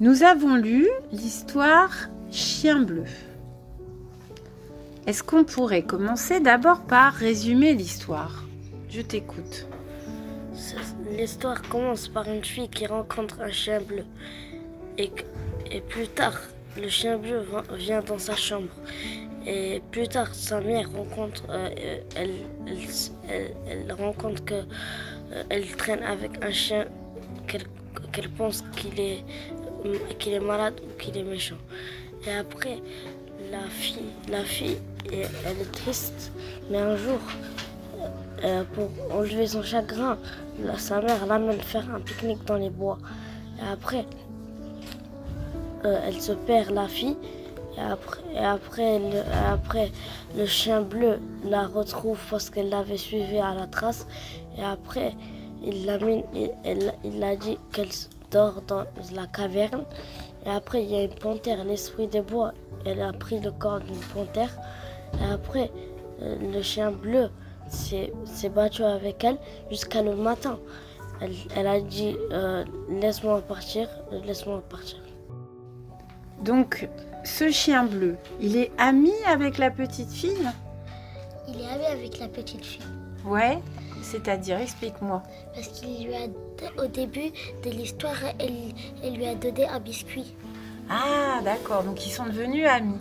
Nous avons lu l'histoire Chien bleu. Est-ce qu'on pourrait commencer d'abord par résumer l'histoire? Je t'écoute. L'histoire commence par une fille qui rencontre un chien bleu. Et plus tard, le chien bleu vient dans sa chambre. Et plus tard, sa mère rencontre, elle rencontre qu'elle traîne avec un chien qu'elle pense qu'il est malade ou qu'il est méchant. Et après, la fille, elle est triste, mais un jour, pour enlever son chagrin, sa mère l'amène faire un pique-nique dans les bois. Et après, elle se perd, la fille. Et après, le chien bleu la retrouve parce qu'elle l'avait suivie à la trace. Et après, il a dit qu'elle dort dans la caverne. Et après, il y a une panthère, l'esprit des bois. Elle a pris le corps d'une panthère. Et après, le chien bleu s'est battu avec elle jusqu'à le matin. Elle a dit laisse-moi partir, laisse-moi partir. Donc, ce chien bleu, il est ami avec la petite fille? Il est ami avec la petite fille. Ouais, c'est-à-dire, explique-moi. Parce qu'il lui a, au début de l'histoire, elle lui a donné un biscuit. Ah, d'accord, donc ils sont devenus amis.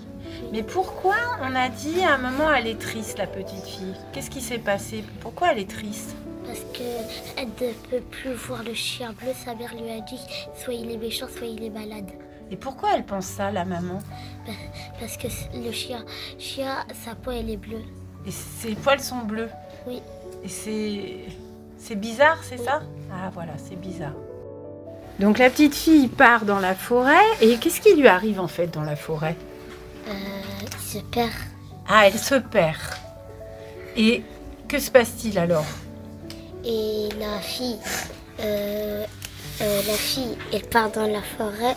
Mais pourquoi on a dit à un moment elle est triste, la petite fille? Qu'est-ce qui s'est passé? Pourquoi elle est triste? Parce qu'elle ne peut plus voir le chien bleu. Sa mère lui a dit soit il est méchant, soit il est malade. Et pourquoi elle pense ça, la maman? Parce que le chien, sa peau, elle est bleue. Et ses poils sont bleus? Oui. Et c'est bizarre, c'est ça? Ah, voilà, c'est bizarre. Donc la petite fille part dans la forêt. Et qu'est-ce qui lui arrive, en fait, dans la forêt? Il se perd. Ah, elle se perd. Et que se passe-t-il, alors? Et la fille, elle part dans la forêt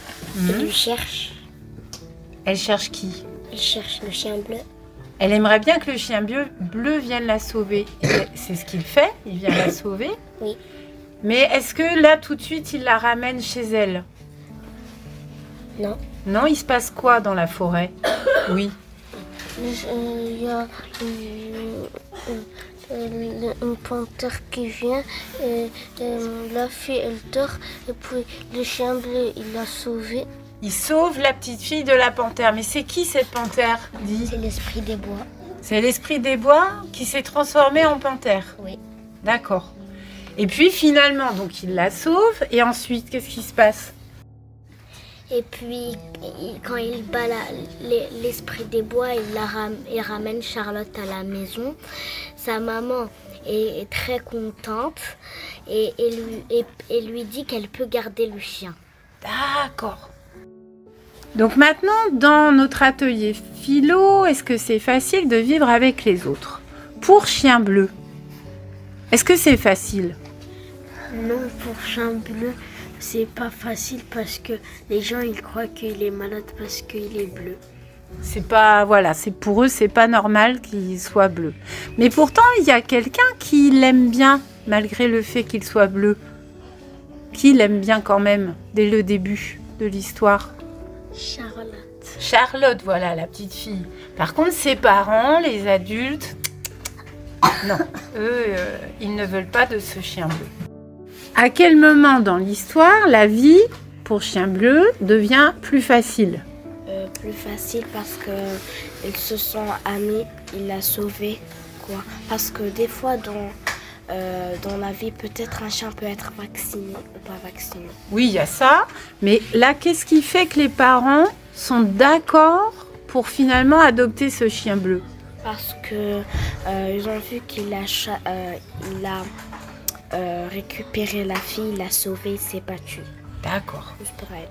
et lui cherche. Elle cherche qui? Elle cherche le chien bleu. Elle aimerait bien que le chien bleu vienne la sauver. Et c'est ce qu'il fait, il vient la sauver. Oui. Mais est-ce que là, tout de suite, il la ramène chez elle? Non. Non, il se passe quoi dans la forêt? Oui. Il y a une panthère qui vient, la fille elle dort, et puis le chien bleu il l'a sauvée. Il sauve la petite fille de la panthère. Mais c'est qui cette panthère? Dis. C'est l'esprit des bois. C'est l'esprit des bois qui s'est transformé en panthère? Oui. D'accord. Et puis finalement, donc il la sauve, et ensuite, qu'est-ce qui se passe? Et puis, quand il bat l'esprit des bois, il ramène Charlotte à la maison. Sa maman est très contente et lui dit qu'elle peut garder le chien. D'accord. Donc maintenant, dans notre atelier philo, est-ce que c'est facile de vivre avec les autres? Pour chien bleu, est-ce que c'est facile? Non, pour chien bleu, c'est pas facile parce que les gens ils croient qu'il est malade parce qu'il est bleu. C'est pas, voilà, c'est pour eux, c'est pas normal qu'il soit bleu. Mais pourtant, il y a quelqu'un qui l'aime bien, malgré le fait qu'il soit bleu. Qui l'aime bien quand même, dès le début de l'histoire? Charlotte. Charlotte, voilà, la petite fille. Par contre, ses parents, les adultes, non, eux, ils ne veulent pas de ce chien bleu. À quel moment dans l'histoire, la vie, pour chien bleu, devient plus facile? Plus facile parce qu'ils se sont amis, il l'a sauvé, quoi. Parce que des fois, dans la vie, peut-être un chien peut être vacciné ou pas vacciné. Oui, il y a ça. Mais là, qu'est-ce qui fait que les parents sont d'accord pour finalement adopter ce chien bleu? Parce que ils ont vu qu'il a récupéré la fille, il l'a sauvée, il s'est battu. D'accord. Juste pour elle.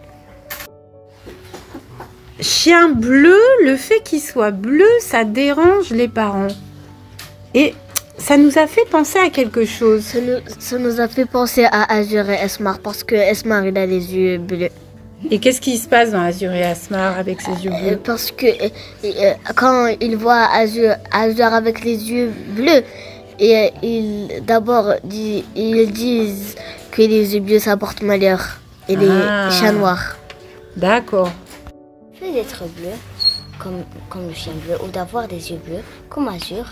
Chien bleu, le fait qu'il soit bleu, ça dérange les parents. Et ça nous a fait penser à quelque chose. Ça nous a fait penser à Azur et Esmar parce que Esmar il a les yeux bleus. Et qu'est-ce qui se passe dans Azur et Asmar avec ses yeux bleus? Parce que quand il voit Azur avec les yeux bleus, et ils disent que les yeux bleus ça porte malheur et les chats noirs. D'accord. Le fait d'être bleu, comme le chien bleu, ou d'avoir des yeux bleus, comme Azur,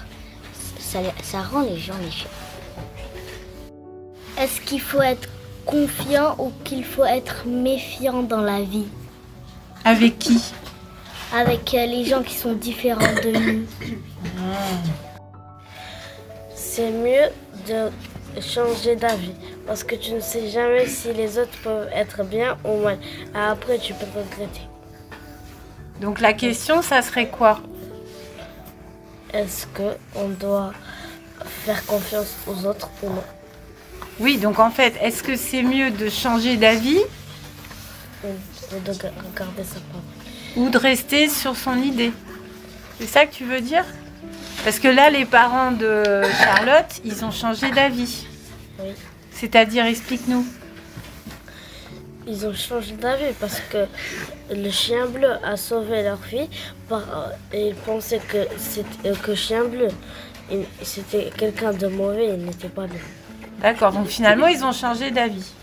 ça rend les gens méfiants. Est-ce qu'il faut être confiant ou qu'il faut être méfiant dans la vie? Avec qui? Avec les gens qui sont différents de nous. C'est mieux de changer d'avis parce que tu ne sais jamais si les autres peuvent être bien ou mal. Après, tu peux regretter. Donc la question, ça serait quoi? Est-ce qu'on doit faire confiance aux autres ou non? Oui, donc en fait, est-ce que c'est mieux de changer d'avis Ou de regarder sa parole? ou de rester sur son idée? C'est ça que tu veux dire? Parce que là, les parents de Charlotte, ils ont changé d'avis. Oui. C'est-à-dire, explique-nous. Ils ont changé d'avis parce que le chien bleu a sauvé leur fille et ils pensaient que chien bleu, c'était quelqu'un de mauvais, il n'était pas bleu. D'accord, donc finalement, ils ont changé d'avis.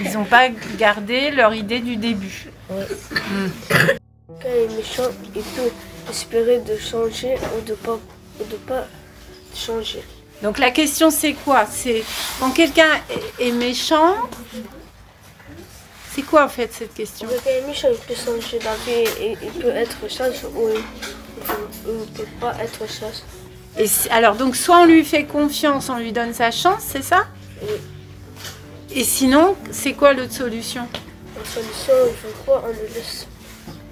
Ils n'ont pas gardé leur idée du début. Oui. Quand il est méchant, il peut espérer de changer ou de pas changer. Donc la question, c'est quoi? C'est quand quelqu'un est méchant, c'est quoi en fait cette question? Quand il est méchant, il peut changer d'avis et il peut être sage ou il ne peut pas être sage. Et alors, donc soit on lui fait confiance, on lui donne sa chance, c'est ça? Oui. Et sinon, c'est quoi l'autre solution? La solution, il ne veut pas, on le laisse.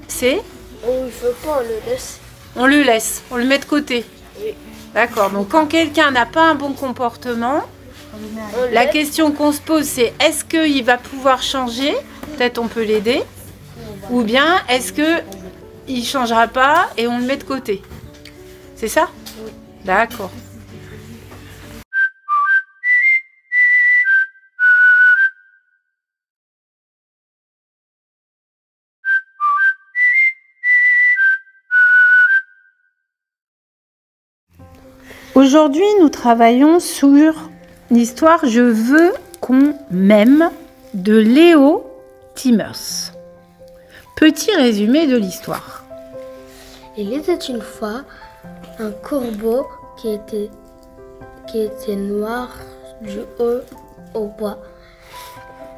C'est On ne veut pas, on le laisse. on le laisse, on le met de côté. Oui. D'accord, donc quand quelqu'un n'a pas un bon comportement, On la laisse. question qu'on se pose, c'est est-ce qu'il va pouvoir changer? Peut-être on peut l'aider. Ou bien est-ce qu'il ne changera pas et on le met de côté? C'est ça? Oui. D'accord. Aujourd'hui, nous travaillons sur l'histoire Je veux qu'on m'aime de Léo Timmers. Petit résumé de l'histoire. Il était une fois un corbeau qui était noir du haut au bas.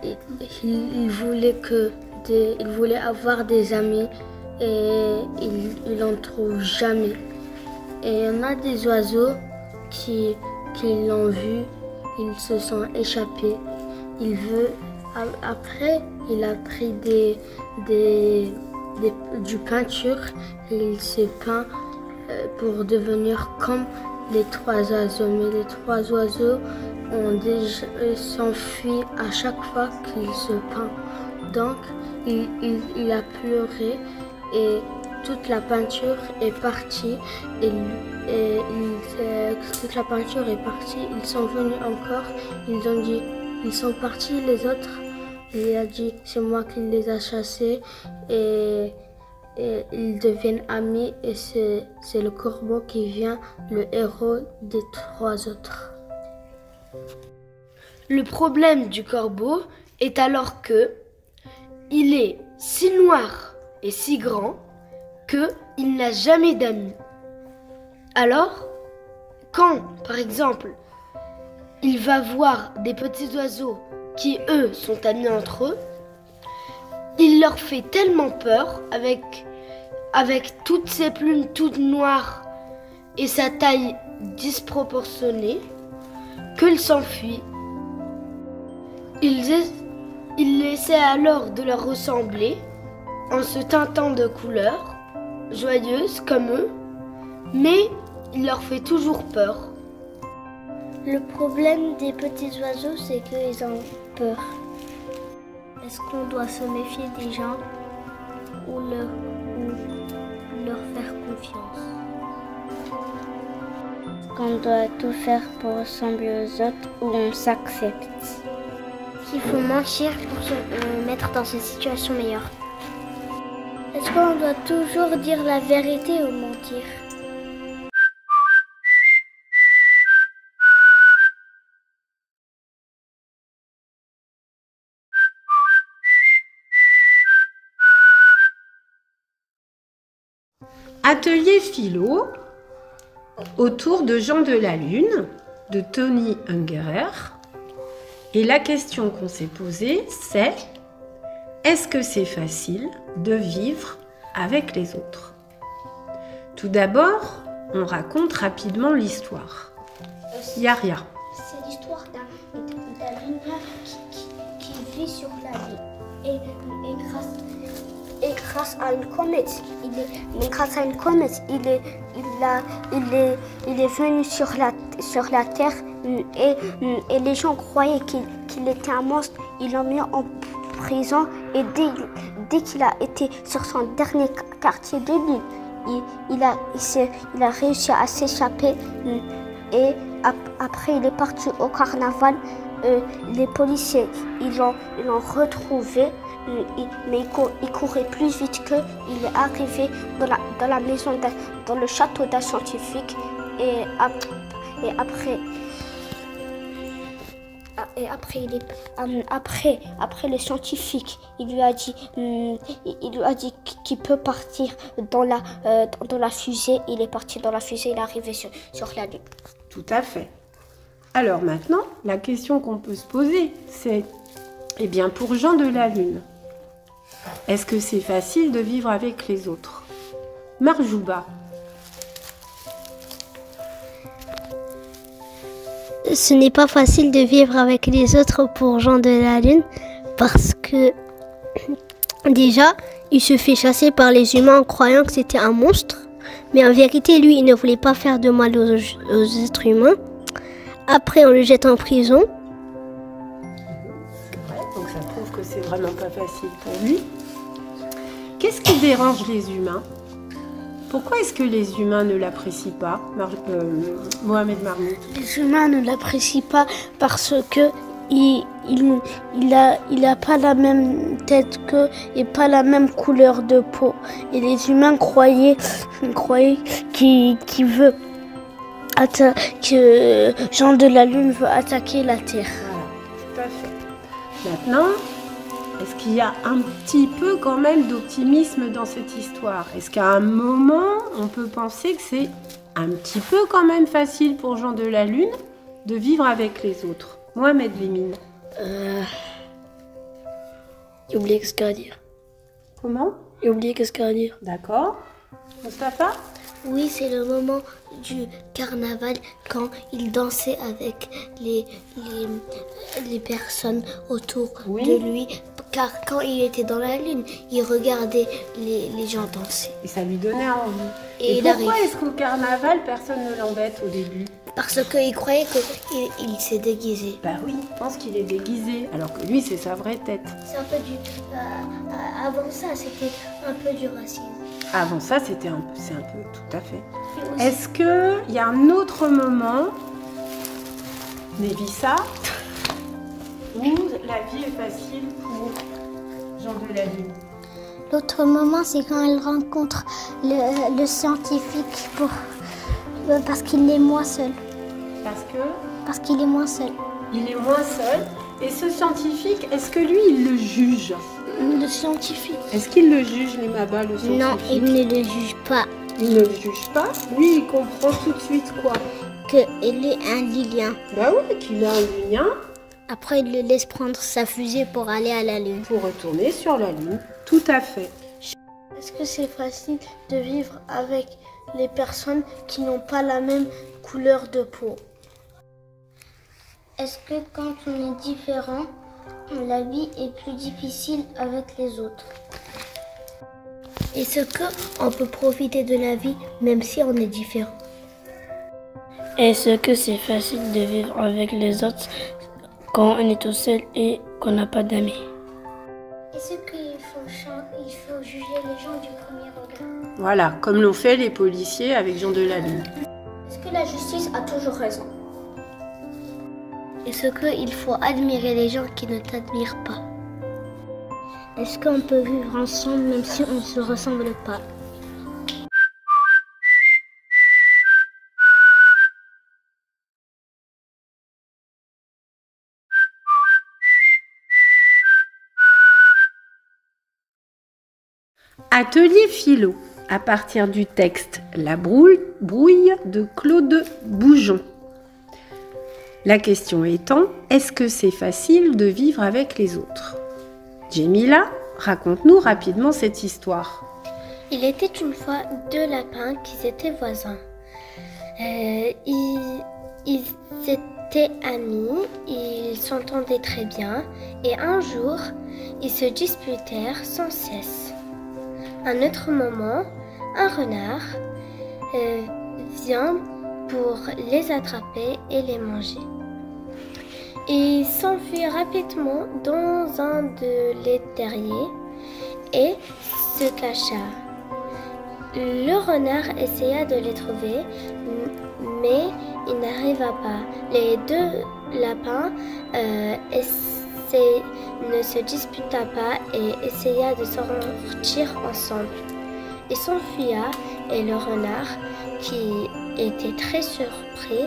Et il voulait avoir des amis et il n'en trouve jamais. Et il y en a des oiseaux qui l'ont vu, ils se sont échappés. Après, il a pris du peinture et il s'est peint pour devenir comme les trois oiseaux. Mais les trois oiseaux ont déjà s'enfuit à chaque fois qu'il se peint. Donc, il a pleuré et toute la peinture est partie. Toute la peinture est partie. Ils sont venus encore. Ils ont dit, ils sont partis les autres. Il a dit, c'est moi qui les a chassés. Et ils deviennent amis. Et c'est le corbeau qui vient, le héros des trois autres. Le problème du corbeau est alors que il est si noir et si grand qu'il n'a jamais d'amis. Alors, quand, par exemple, il va voir des petits oiseaux qui, eux, sont amis entre eux, il leur fait tellement peur avec toutes ses plumes toutes noires et sa taille disproportionnée qu'il s'enfuit. Il essaie alors de leur ressembler en se teintant de couleurs joyeuses comme eux, mais il leur fait toujours peur. Le problème des petits oiseaux, c'est qu'ils ont peur. Est-ce qu'on doit se méfier des gens ou leur faire confiance? Qu'on doit tout faire pour ressembler aux autres ou on s'accepte? Il faut mentir pour se mettre dans une situation meilleure. Est-ce qu'on doit toujours dire la vérité ou mentir? Atelier philo autour de Jean de la Lune de Tony Ungerer. Et la question qu'on s'est posée, c'est: est-ce que c'est facile de vivre avec les autres? Tout d'abord, on raconte rapidement l'histoire. Yaria. C'est l'histoire d'un lunaire qui vit sur la Lune. Et grâce à une comète, il est venu sur la Terre et les gens croyaient qu'il était un monstre. Ils l'ont mis en prison et dès qu'il a été sur son dernier quartier de l'île, il a réussi à s'échapper et après il est parti au carnaval. Les policiers ils l'ont retrouvé, mais il courait plus vite qu'eux. Il est arrivé dans la maison, dans le château d'un scientifique et après le scientifique, il lui a dit qu'il peut partir dans la fusée. Il est parti dans la fusée, il est arrivé sur la Lune. Tout à fait. Alors maintenant, la question qu'on peut se poser, c'est, eh bien, pour Jean de la Lune, est-ce que c'est facile de vivre avec les autres? Marjouba. Ce n'est pas facile de vivre avec les autres pour Jean de la Lune parce que déjà, il se fait chasser par les humains en croyant que c'était un monstre. Mais en vérité, lui, il ne voulait pas faire de mal aux êtres humains. Après, on le jette en prison. Ouais, donc ça prouve que c'est vraiment pas facile pour lui. Qu'est-ce qui dérange les humains? Pourquoi est-ce que les humains ne l'apprécient pas, Mohamed Marmoud? Les humains ne l'apprécient pas parce que il a pas la même tête qu'eux et pas la même couleur de peau. Et les humains croyaient qu'il veut que Jean de la Lune veut attaquer la Terre. Voilà, tout à fait. Maintenant, est-ce qu'il y a un petit peu quand même d'optimisme dans cette histoire? Est-ce qu'à un moment, on peut penser que c'est un petit peu quand même facile pour Jean de la Lune de vivre avec les autres? Mohamed Limine. J'ai oublié ce qu'il y a à dire. Comment? J'ai oublié ce qu'il y a à dire. D'accord. Mustapha? Oui, c'est le moment du carnaval quand il dansait avec les personnes autour de lui. Car quand il était dans la Lune, il regardait les gens danser. Et ça lui donnait envie. Et pourquoi est-ce qu'au carnaval, personne ne l'embête au début? Parce qu'il croyait qu'il s'est déguisé. Bah oui, je pense qu'il est déguisé, alors que lui, c'est sa vraie tête. C'est un peu avant ça, c'était un peu du racisme. Avant ça, c'est un peu, tout à fait. Est-ce qu'il y a un autre moment, Névissa, où la vie est facile pour Jean de la Lune? L'autre moment, c'est quand elle rencontre le scientifique parce qu'il est moins seul. Parce qu'il est moins seul. Il est moins seul. Et ce scientifique, est-ce que lui, il le juge? Le scientifique. Est-ce qu'il le juge, les Maba, le scientifique? Non, il ne le juge pas. Il ne le juge pas? Lui, il comprend tout de suite quoi? Qu'il est un lilien. Bah oui, qu'il a un lien. Après, il le laisse prendre sa fusée pour aller à la Lune. Pour retourner sur la Lune. Tout à fait. Est-ce que c'est facile de vivre avec les personnes qui n'ont pas la même couleur de peau? Est-ce que quand on est différent, la vie est plus difficile avec les autres? Est-ce qu'on peut profiter de la vie même si on est différent? Est-ce que c'est facile de vivre avec les autres quand on est tout seul et qu'on n'a pas d'amis? Est-ce qu'il faut juger les gens du premier regard? Voilà, comme l'ont fait les policiers avec Jean de la Lune. Est-ce que la justice a toujours raison? Est-ce qu'il faut admirer les gens qui ne t'admirent pas? Est-ce qu'on peut vivre ensemble même si on ne se ressemble pas? Atelier philo. à partir du texte La brouille de Claude Boujon. La question étant, est-ce que c'est facile de vivre avec les autres? Jemila, raconte-nous rapidement cette histoire. Il était une fois 2 lapins qui étaient voisins. Ils étaient amis, ils s'entendaient très bien et un jour, ils se disputèrent sans cesse. Un autre moment, un renard vient pour les attraper et les manger. Il s'enfuit rapidement dans un de terriers et se cacha. Le renard essaya de les trouver, mais il n'arriva pas. Les 2 lapins ne se disputa pas et essaya de sortir ensemble. Il s'enfuya et le renard, qui était très surpris,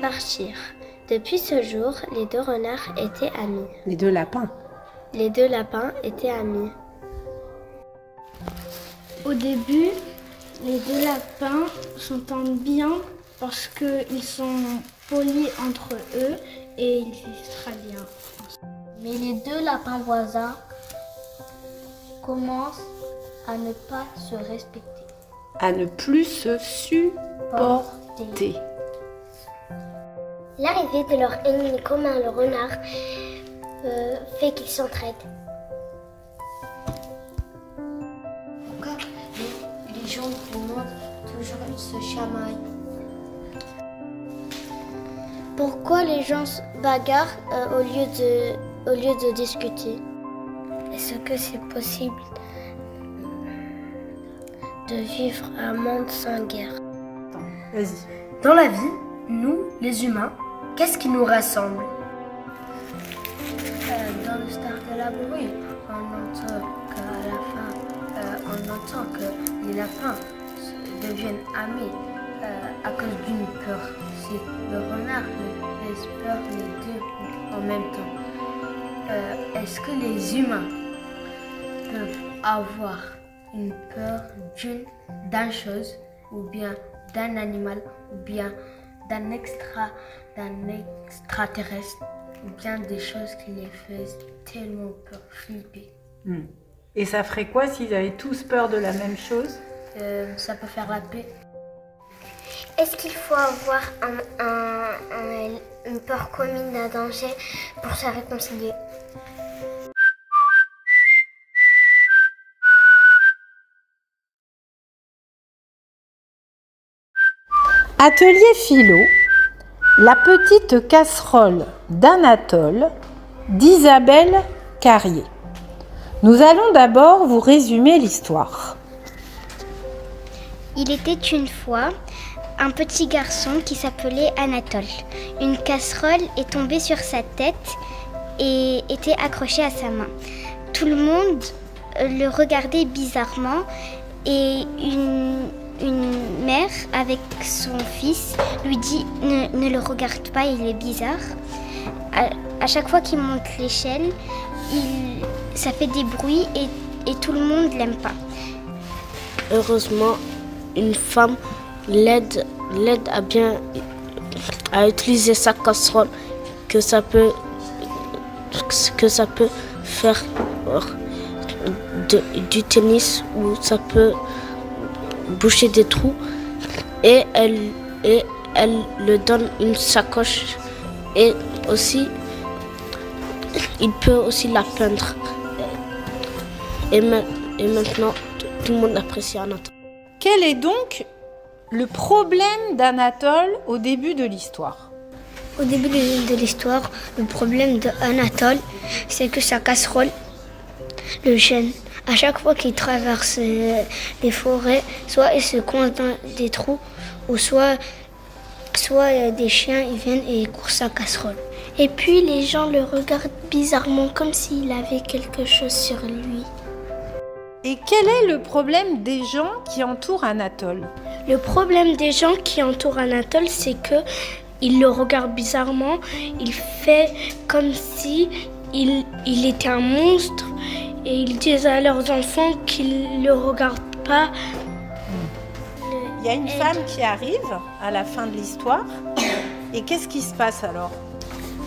partirent. Depuis ce jour, les 2 renards étaient amis. Les 2 lapins. Les 2 lapins étaient amis. Au début, les 2 lapins s'entendent bien parce qu'ils sont polis entre eux et ils vivent très bien. Mais les 2 lapins voisins commencent à ne pas se respecter. À ne plus se supporter. L'arrivée de leur ennemi commun, le renard, fait qu'ils s'entraident. Pourquoi les gens demandent toujours ils se chamaillent? Pourquoi les gens se bagarrent au lieu de discuter? Est-ce que c'est possible de vivre un monde sans guerre? Vas-y. Dans la vie, nous, les humains, qu'est-ce qui nous rassemble? Dans le start de la brouille, on entend qu'à la fin, on entend que les lapins deviennent amis à cause d'une peur. Si le renard laisse peur les 2 en même temps, est-ce que les humains peuvent avoir une peur d'une chose, ou bien d'un animal, ou bien d'un extraterrestre, ou bien des choses qui les faisaient tellement peur, flipper? Et ça ferait quoi s'ils avaient tous peur de la même chose? Ça peut faire la paix. Est-ce qu'il faut avoir une peur commune d'un danger pour se réconcilier? Atelier philo, la petite casserole d'Anatole d'Isabelle Carrier. Nous allons d'abord vous résumer l'histoire. Il était une fois un petit garçon qui s'appelait Anatole. Une casserole est tombée sur sa tête et était accrochée à sa main. Tout le monde le regardait bizarrement et une mère avec son fils lui dit « Ne le regarde pas, il est bizarre ». À chaque fois qu'il monte l'échelle, ça fait des bruits et tout le monde l'aime pas. Heureusement, une femme l'aide à utiliser sa casserole, que ça peut faire du tennis, ou ça peut boucher des trous, et elle le donne une sacoche, et aussi il peut aussi la peindre, et maintenant tout le monde apprécie Anatole. Quel est donc le problème d'Anatole au début de l'histoire? Au début de l'histoire, le problème d'Anatole, c'est que sa casserole le gêne. À chaque fois qu'il traverse les forêts, soit il se coince dans des trous, ou soit des chiens ils viennent et courent sa casserole. Et puis les gens le regardent bizarrement, comme s'il avait quelque chose sur lui. Et quel est le problème des gens qui entourent Anatole? Le problème des gens qui entourent Anatole, c'est que ils le regardent bizarrement. Il fait comme si il était un monstre, et ils disent à leurs enfants qu'ils ne le regardent pas Il y a une femme qui arrive à la fin de l'histoire. Et qu'est-ce qui se passe alors?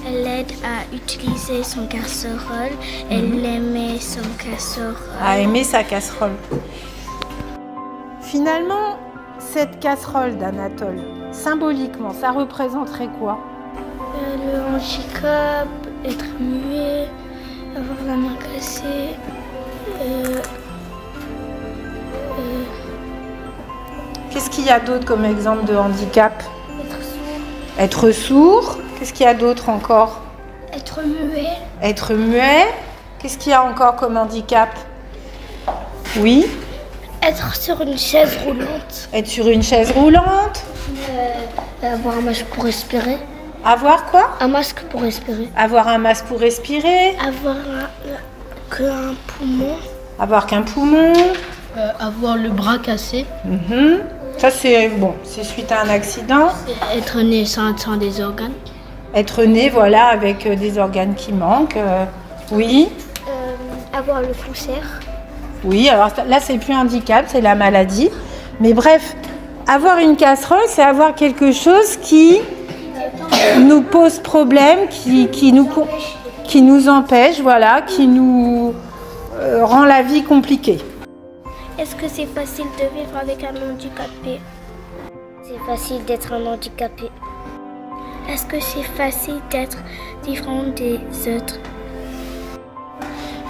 Elle l'aide à utiliser son casserole. Elle aimait son casserole. À aimer sa casserole. Finalement, cette casserole d'Anatole, symboliquement, ça représenterait quoi? Le handicap, être muet, avoir la main cassée. Qu'est-ce qu'il y a d'autre comme exemple de handicap? Être sourd. Être sourd. Qu'est-ce qu'il y a d'autre encore? Être muet. Être muet. Qu'est-ce qu'il y a encore comme handicap? Oui. Être sur une chaise roulante. Être sur une chaise roulante. Avoir un masque pour respirer. Avoir quoi? Un masque pour respirer. Avoir un masque pour respirer. Avoir qu'un poumon. Avoir qu'un poumon. Avoir le bras cassé. Ça c'est bon, c'est suite à un accident. Être né sans des organes. Être né, voilà, avec des organes qui manquent. Oui. Avoir le cancer. Oui, alors là c'est plus un handicap, c'est la maladie. Mais bref, avoir une casserole, c'est avoir quelque chose qui nous pose problème, qui nous empêche, voilà, qui nous rend la vie compliquée. Est-ce que c'est facile de vivre avec un handicapé? C'est facile d'être un handicapé. Est-ce que c'est facile d'être différent des autres?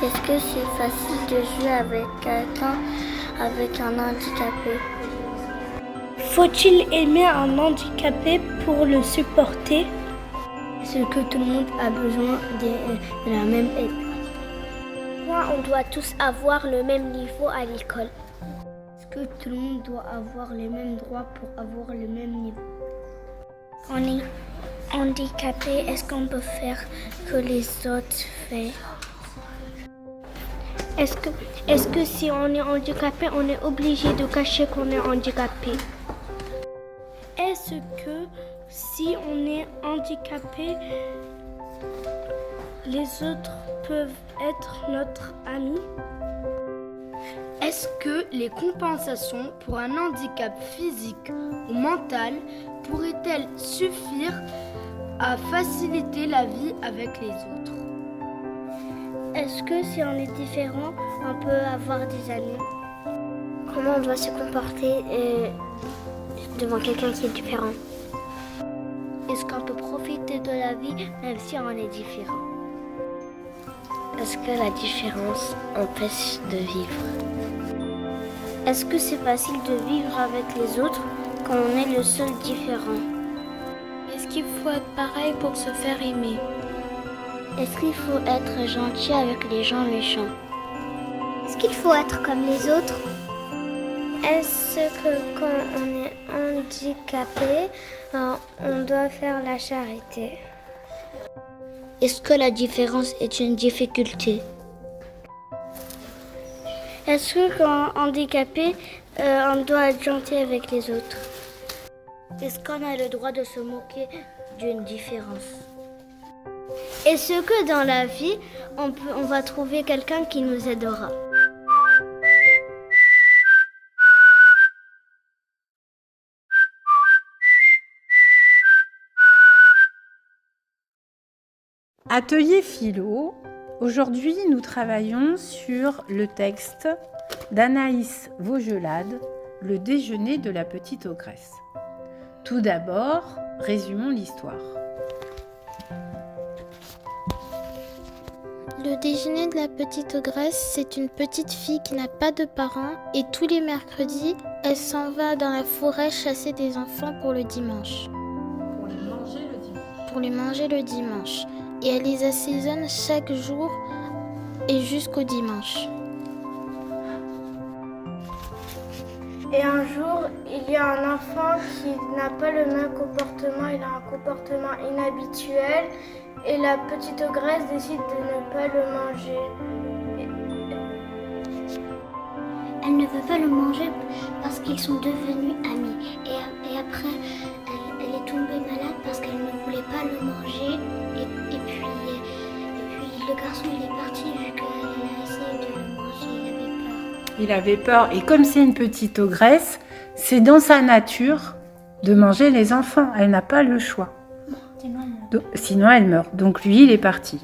Est-ce que c'est facile de jouer avec quelqu'un avec un handicapé? Faut-il aimer un handicapé pour le supporter? Est-ce que tout le monde a besoin de la même aide? On doit tous avoir le même niveau à l'école. Est-ce que tout le monde doit avoir les mêmes droits pour avoir le même niveau? On est handicapé, est-ce qu'on peut faire que les autres font? Est-ce que si on est handicapé, on est obligé de cacher qu'on est handicapé? Est-ce que si on est handicapé, les autres peuvent être notre ami? Est-ce que les compensations pour un handicap physique ou mental pourraient-elles suffire à faciliter la vie avec les autres? Est-ce que si on est différent, on peut avoir des amis? Comment on doit se comporter devant quelqu'un qui est différent? Est-ce qu'on peut profiter de la vie même si on est différent? Est-ce que la différence empêche de vivre? Est-ce que c'est facile de vivre avec les autres quand on est le seul différent? Est-ce qu'il faut être pareil pour se faire aimer? Est-ce qu'il faut être gentil avec les gens méchants? Est-ce qu'il faut être comme les autres? Est-ce que quand on est handicapé, on doit faire la charité? Est-ce que la différence est une difficulté? Est-ce que quand handicapé, on doit être gentil avec les autres? Est-ce qu'on a le droit de se moquer d'une différence? Est-ce que dans la vie, on va trouver quelqu'un qui nous aidera? Atelier philo. Aujourd'hui, nous travaillons sur le texte d'Anaïs Vaugelade, Le déjeuner de la petite ogresse. Tout d'abord, résumons l'histoire. Le déjeuner de la petite ogresse, c'est une petite fille qui n'a pas de parents et tous les mercredis, elle s'en va dans la forêt chasser des enfants pour le dimanche. Pour les manger le dimanche. Et elle les assaisonne chaque jour et jusqu'au dimanche. Et un jour, il y a un enfant qui n'a pas le même comportement, il a un comportement inhabituel et la petite ogresse décide de ne pas le manger. Elle ne veut pas le manger parce qu'ils sont devenus amis. Et après, elle est tombée malade parce qu'elle ne voulait pas le manger. Et puis le garçon il est parti vu qu'elle a essayé de le manger, il avait peur. Il avait peur et comme c'est une petite ogresse, c'est dans sa nature de manger les enfants. Elle n'a pas le choix. Sinon, elle meurt. Donc lui, il est parti.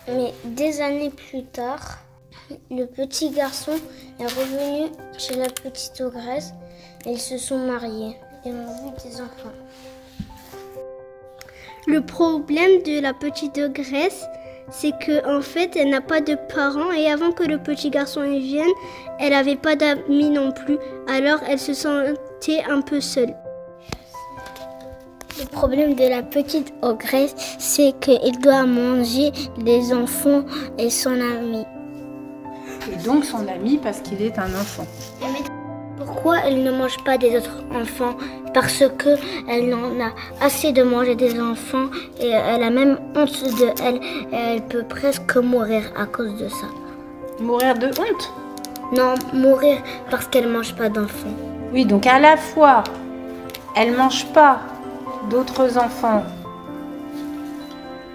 Mais des années plus tard, le petit garçon est revenu chez la petite ogresse. Ils se sont mariés et ont eu des enfants. Le problème de la petite ogresse, c'est qu'en fait, elle n'a pas de parents et avant que le petit garçon y vienne, elle n'avait pas d'amis non plus. Alors, elle se sentait un peu seule. Le problème de la petite ogresse, c'est qu'elle doit manger les enfants et son ami. Et donc son ami parce qu'il est un enfant. Pourquoi elle ne mange pas des autres enfants? Parce qu'elle en a assez de manger des enfants et elle a même honte de elle. Et elle peut presque mourir à cause de ça. Mourir de honte? Non, mourir parce qu'elle ne mange pas d'enfants. Oui, donc à la fois, elle ne mange pas d'autres enfants.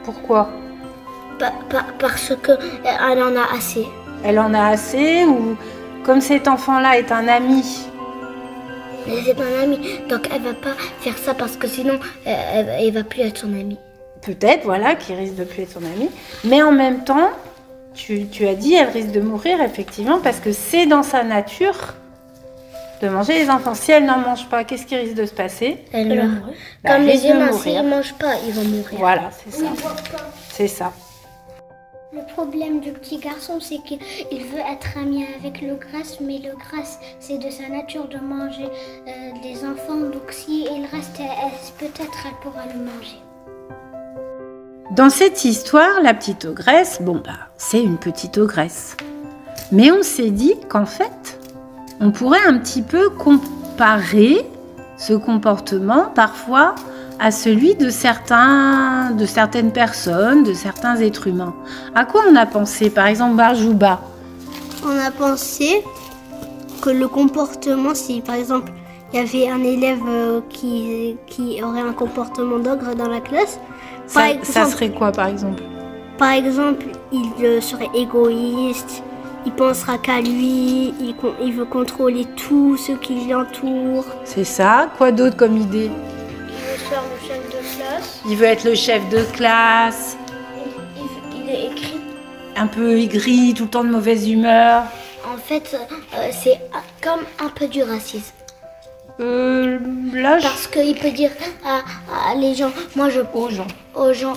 Pourquoi? Parce qu'elle en a assez. Elle en a assez ou comme cet enfant-là est un ami? Mais c'est un ami, donc elle va pas faire ça parce que sinon elle va plus être son ami. Peut-être, voilà, qu'il risque de plus être son ami. Mais en même temps, tu as dit, elle risque de mourir effectivement parce que c'est dans sa nature de manger les enfants. Si elle n'en mange pas, qu'est-ce qui risque de se passer? Elle meurt. Comme les humains, s'ils ne mangent pas, ils vont mourir. Voilà, c'est ça. C'est ça. Le problème du petit garçon, c'est qu'il veut être ami avec l'ogresse, mais l'ogresse, c'est de sa nature de manger des enfants. Donc si il reste, peut-être elle pourra le manger. Dans cette histoire, la petite ogresse, c'est une petite ogresse. Mais on s'est dit qu'en fait, on pourrait un petit peu comparer ce comportement parfois à celui de certaines personnes, de certains êtres humains. À quoi on a pensé, par exemple, Barjouba? On a pensé que le comportement, si par exemple il y avait un élève qui aurait un comportement d'ogre dans la classe, ça serait quoi par exemple? Par exemple, il serait égoïste, il pensera qu'à lui, il veut contrôler tout ce qui l'entoure. C'est ça. Quoi d'autre comme idée? Faire le chef de classe. Il veut être le chef de classe. Il est écrit. Un peu aigri, tout le temps de mauvaise humeur. En fait, c'est comme un peu du racisme. Là, parce qu'il peut dire à les gens, aux gens,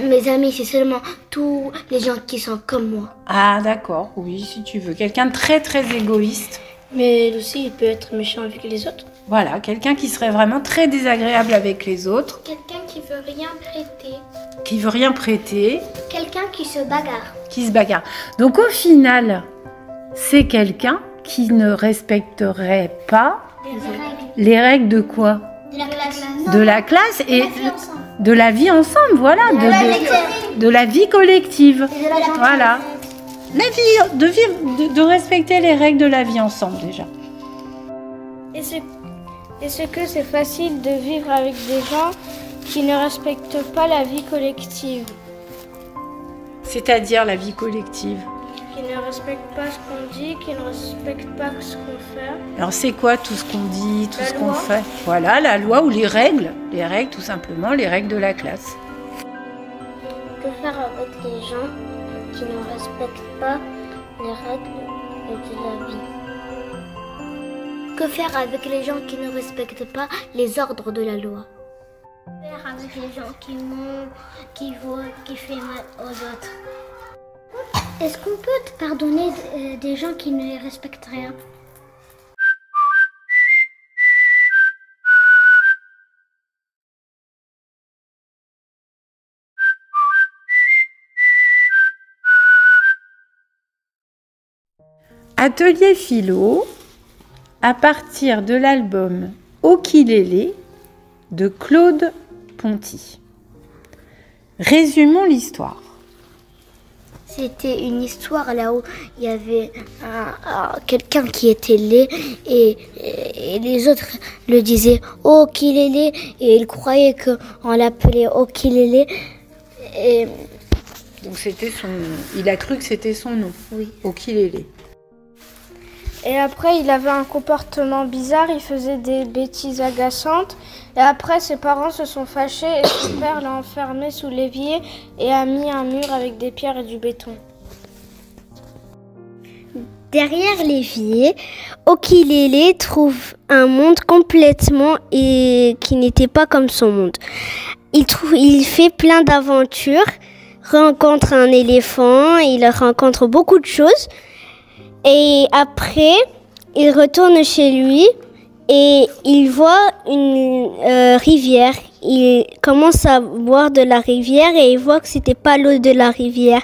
mes amis, c'est seulement tous les gens qui sont comme moi. Ah d'accord, oui, si tu veux. Quelqu'un de très très égoïste. Mais aussi, il peut être méchant avec les autres. Voilà, quelqu'un qui serait vraiment très désagréable avec les autres. Quelqu'un qui veut rien prêter. Qui veut rien prêter. Quelqu'un qui se bagarre. Qui se bagarre. Donc au final, c'est quelqu'un qui ne respecterait pas les règles de quoi? De la classe. De la classe et de la vie ensemble, voilà. De la vie collective. Voilà. La vie, de respecter les règles de la vie ensemble déjà. Est-ce que c'est facile de vivre avec des gens qui ne respectent pas la vie collective? C'est-à-dire la vie collective? Qui ne respectent pas ce qu'on dit, qui ne respectent pas ce qu'on fait. Alors c'est quoi tout ce qu'on dit, tout ce qu'on fait? Voilà, la loi ou les règles tout simplement, les règles de la classe. Que faire avec les gens qui ne respectent pas les règles de la vie? Que faire avec les gens qui ne respectent pas les ordres de la loi? Que faire avec les gens qui mentent, qui volent, qui font mal aux autres? Est-ce qu'on peut pardonner des gens qui ne respectent rien? Atelier philo à partir de l'album Okilélé de Claude Ponty. Résumons l'histoire. C'était une histoire là où il y avait quelqu'un qui était laid et les autres le disaient « Oh, qu'il est laid » et il croyait qu'on l'appelait « Oh, qu'il est laid ». Donc il a cru que c'était son nom. Oui. Okilélé. Et après, il avait un comportement bizarre, il faisait des bêtises agaçantes. Et après, ses parents se sont fâchés et son père l'a enfermé sous l'évier et a mis un mur avec des pierres et du béton. Derrière l'évier, Okilele trouve un monde complètement et qui n'était pas comme son monde. Il fait plein d'aventures, rencontre un éléphant, il rencontre beaucoup de choses. Et après, il retourne chez lui et il voit une rivière. Il commence à boire de la rivière et il voit que c'était pas l'eau de la rivière.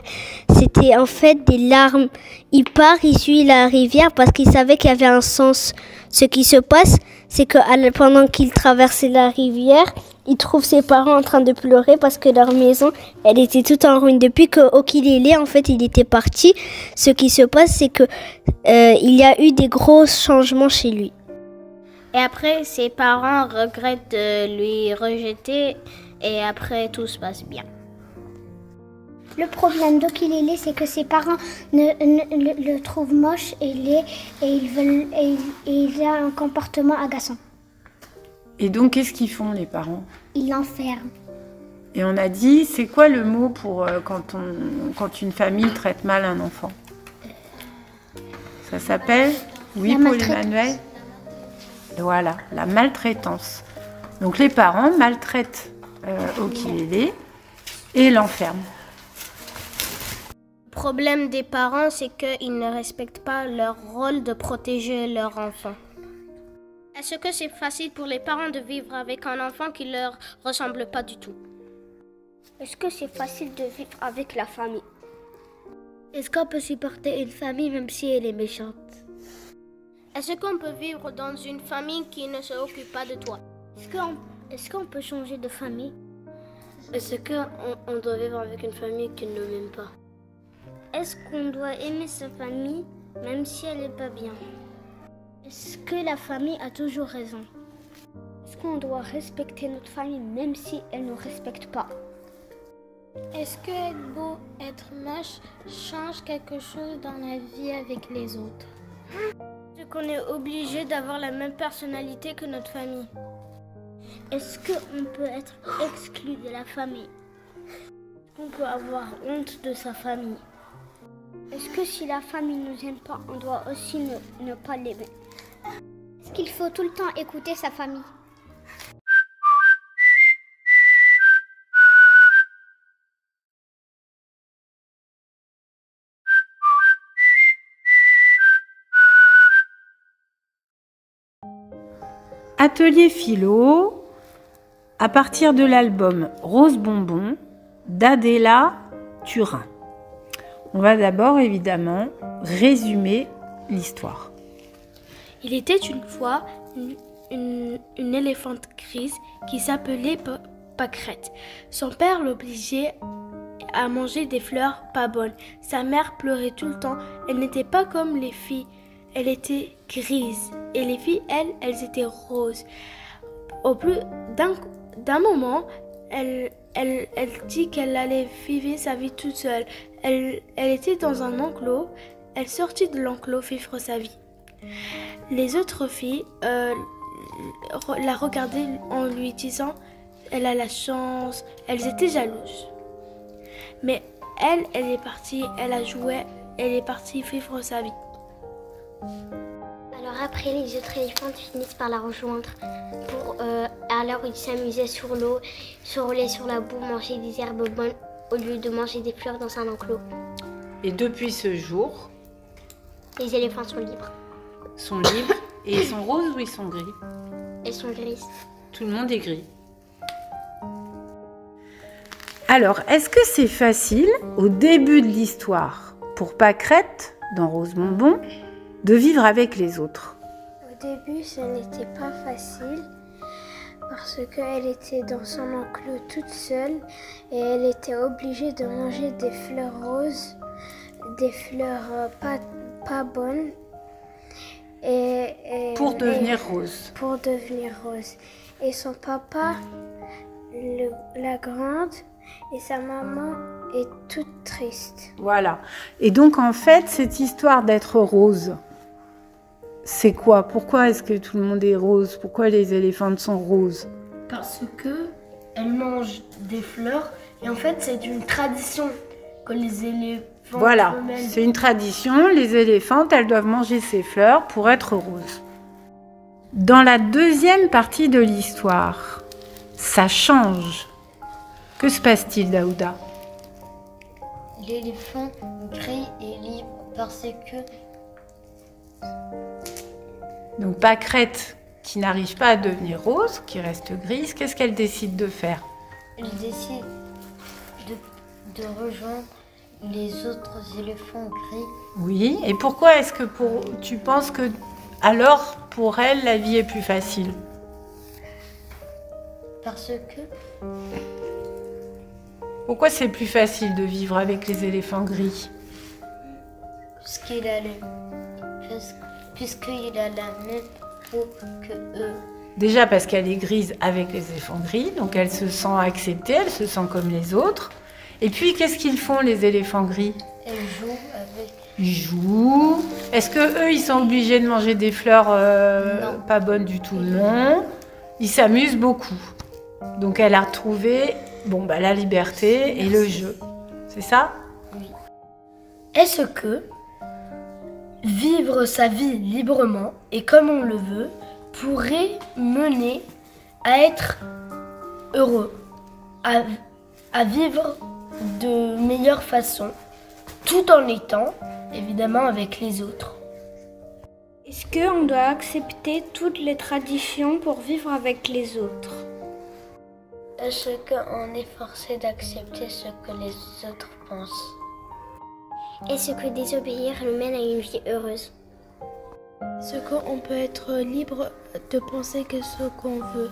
C'était en fait des larmes. Il part, il suit la rivière parce qu'il savait qu'il y avait un sens. Ce qui se passe, c'est que pendant qu'il traversait la rivière, il trouve ses parents en train de pleurer parce que leur maison, elle était toute en ruine. Depuis que Okilele, en fait, il était parti, ce qui se passe, c'est que il y a eu des gros changements chez lui. Et après, ses parents regrettent de lui rejeter et après, tout se passe bien. Le problème d'Okilele, c'est que ses parents le trouvent moche et il a un comportement agaçant. Et donc, qu'est-ce qu'ils font, les parents? Ils l'enferment. Et on a dit, c'est quoi le mot pour quand une famille traite mal un enfant? Ça s'appelle? Oui, Paul-Emmanuel? Voilà, la maltraitance. Donc, les parents maltraitent Okilele et l'enferment. Le problème des parents, c'est qu'ils ne respectent pas leur rôle de protéger leur enfant. Est-ce que c'est facile pour les parents de vivre avec un enfant qui ne leur ressemble pas du tout? Est-ce que c'est facile de vivre avec la famille? Est-ce qu'on peut supporter une famille même si elle est méchante? Est-ce qu'on peut vivre dans une famille qui ne s'occupe pas de toi? Est-ce qu'on peut changer de famille? Est-ce qu'on doit vivre avec une famille qui ne m'aime pas? Est-ce qu'on doit aimer sa famille même si elle n'est pas bien? Est-ce que la famille a toujours raison? Est-ce qu'on doit respecter notre famille même si elle ne nous respecte pas? Est-ce que être beau, être moche change quelque chose dans la vie avec les autres? Est-ce qu'on est obligé d'avoir la même personnalité que notre famille? Est-ce qu'on peut être exclu de la famille? Est-ce qu'on peut avoir honte de sa famille? Est-ce que si la famille ne nous aime pas, on doit aussi ne pas l'aimer? Est-ce qu'il faut tout le temps écouter sa famille? Atelier philo, à partir de l'album Rose Bonbon d'Adéla Turin. On va d'abord évidemment résumer l'histoire. Il était une fois une éléphante grise qui s'appelait Pâquerette. Son père l'obligeait à manger des fleurs pas bonnes. Sa mère pleurait tout le temps. Elle n'était pas comme les filles. Elle était grise. Et les filles, elles étaient roses. Au plus d'un moment, elle dit qu'elle allait vivre sa vie toute seule. Elle était dans un enclos. Elle sortit de l'enclos vivre sa vie. Les autres filles la regardaient en lui disant « Elle a la chance ». Elles étaient jalouses. Mais elle est partie, elle a joué, elle est partie vivre sa vie. Alors après, les autres éléphantes finissent par la rejoindre alors ils s'amusaient sur l'eau, rouler sur la boue, manger des herbes bonnes au lieu de manger des fleurs dans un enclos. Et depuis ce jour, les éléphants sont libres. Et ils sont roses ou ils sont gris? Elles sont grises. Tout le monde est gris. Alors, est-ce que c'est facile, au début de l'histoire, pour Pâquerette, dans Rose Bonbon, de vivre avec les autres? Au début, ce n'était pas facile parce qu'elle était dans son enclos toute seule et elle était obligée de manger des fleurs roses, des fleurs pas bonnes. Pour devenir rose. Pour devenir rose. Et son papa la grande et sa maman est toute triste. Voilà. Et donc en fait, cette histoire d'être rose, c'est quoi? Pourquoi est-ce que tout le monde est rose? Pourquoi les éléphantes sont roses? Parce que elles mangent des fleurs et en fait c'est une tradition que les éléphants. Voilà, c'est une tradition. Les éléphantes, elles doivent manger ces fleurs pour être roses. Dans la deuxième partie de l'histoire, ça change. Que se passe-t-il, Daouda? L'éléphant gris est libre parce que Donc Pâquerette, qui n'arrive pas à devenir rose, qui reste grise, qu'est-ce qu'elle décide de faire? il décide de rejoindre les autres éléphants gris. Oui, et pourquoi est-ce que tu penses que alors pour elle la vie est plus facile? Parce que Pourquoi c'est plus facile de vivre avec les éléphants gris? puisqu'il a la même peau que eux. Déjà parce qu'elle est grise avec les éléphants gris, donc elle se sent acceptée, elle se sent comme les autres. Et puis qu'est-ce qu'ils font les éléphants gris? Elle joue avec. Ils jouent. Est-ce que eux ils sont obligés de manger des fleurs pas bonnes du tout? Non. Ils s'amusent beaucoup. Donc elle a retrouvé la liberté et le jeu. C'est ça? Oui. Est-ce que vivre sa vie librement et comme on le veut pourrait mener à être heureux, à vivre de meilleure façon, tout en étant évidemment avec les autres? Est-ce qu'on doit accepter toutes les traditions pour vivre avec les autres? Est-ce qu'on est forcé d'accepter ce que les autres pensent? Est-ce que désobéir le mène à une vie heureuse? Est-ce qu'on peut être libre de penser que ce qu'on veut?